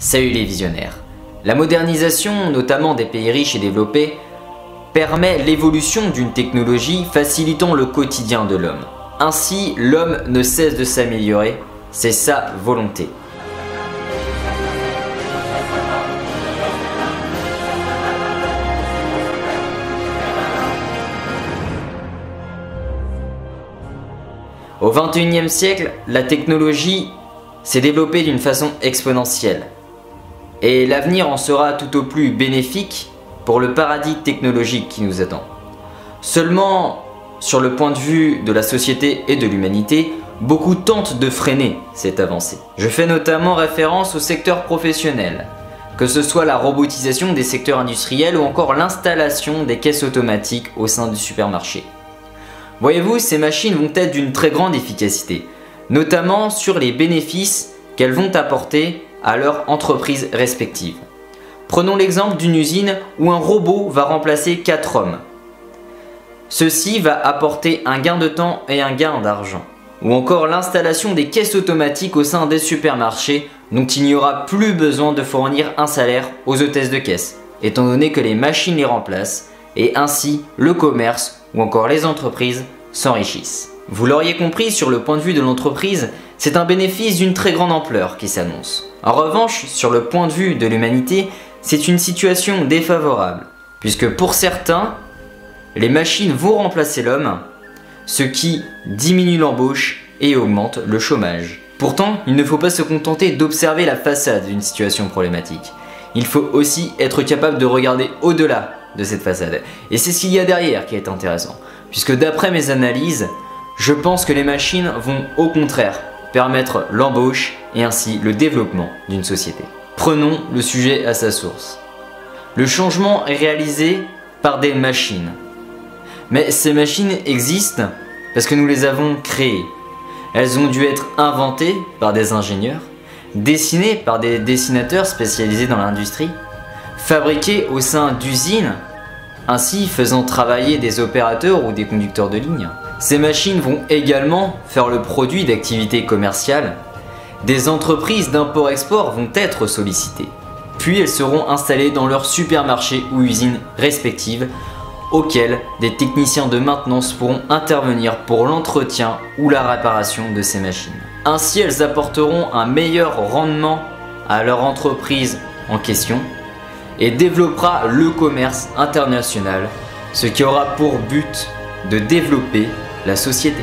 Salut les visionnaires. La modernisation, notamment des pays riches et développés, permet l'évolution d'une technologie facilitant le quotidien de l'homme. Ainsi, l'homme ne cesse de s'améliorer, c'est sa volonté. Au XXIe siècle, la technologie s'est développée d'une façon exponentielle. Et l'avenir en sera tout au plus bénéfique pour le paradis technologique qui nous attend. Seulement, sur le point de vue de la société et de l'humanité, beaucoup tentent de freiner cette avancée. Je fais notamment référence au secteur professionnel, que ce soit la robotisation des secteurs industriels ou encore l'installation des caisses automatiques au sein du supermarché. Voyez-vous, ces machines vont être d'une très grande efficacité, notamment sur les bénéfices qu'elles vont apporter à leur entreprise respective. Prenons l'exemple d'une usine où un robot va remplacer 4 hommes. Ceci va apporter un gain de temps et un gain d'argent. Ou encore l'installation des caisses automatiques au sein des supermarchés dont il n'y aura plus besoin de fournir un salaire aux hôtesses de caisse, étant donné que les machines les remplacent et ainsi le commerce ou encore les entreprises s'enrichissent. Vous l'auriez compris, sur le point de vue de l'entreprise, c'est un bénéfice d'une très grande ampleur qui s'annonce. En revanche, sur le point de vue de l'humanité, c'est une situation défavorable, puisque pour certains, les machines vont remplacer l'homme, ce qui diminue l'embauche et augmente le chômage. Pourtant, il ne faut pas se contenter d'observer la façade d'une situation problématique. Il faut aussi être capable de regarder au-delà de cette façade. Et c'est ce qu'il y a derrière qui est intéressant, puisque d'après mes analyses, je pense que les machines vont au contraire permettre l'embauche et ainsi le développement d'une société. Prenons le sujet à sa source. Le changement est réalisé par des machines. Mais ces machines existent parce que nous les avons créées. Elles ont dû être inventées par des ingénieurs, dessinées par des dessinateurs spécialisés dans l'industrie, fabriquées au sein d'usines, ainsi faisant travailler des opérateurs ou des conducteurs de ligne. Ces machines vont également faire le produit d'activités commerciales. Des entreprises d'import-export vont être sollicitées. Puis elles seront installées dans leurs supermarchés ou usines respectives, auxquels des techniciens de maintenance pourront intervenir pour l'entretien ou la réparation de ces machines. Ainsi, elles apporteront un meilleur rendement à leur entreprise en question et développera le commerce international, ce qui aura pour but de développer la société.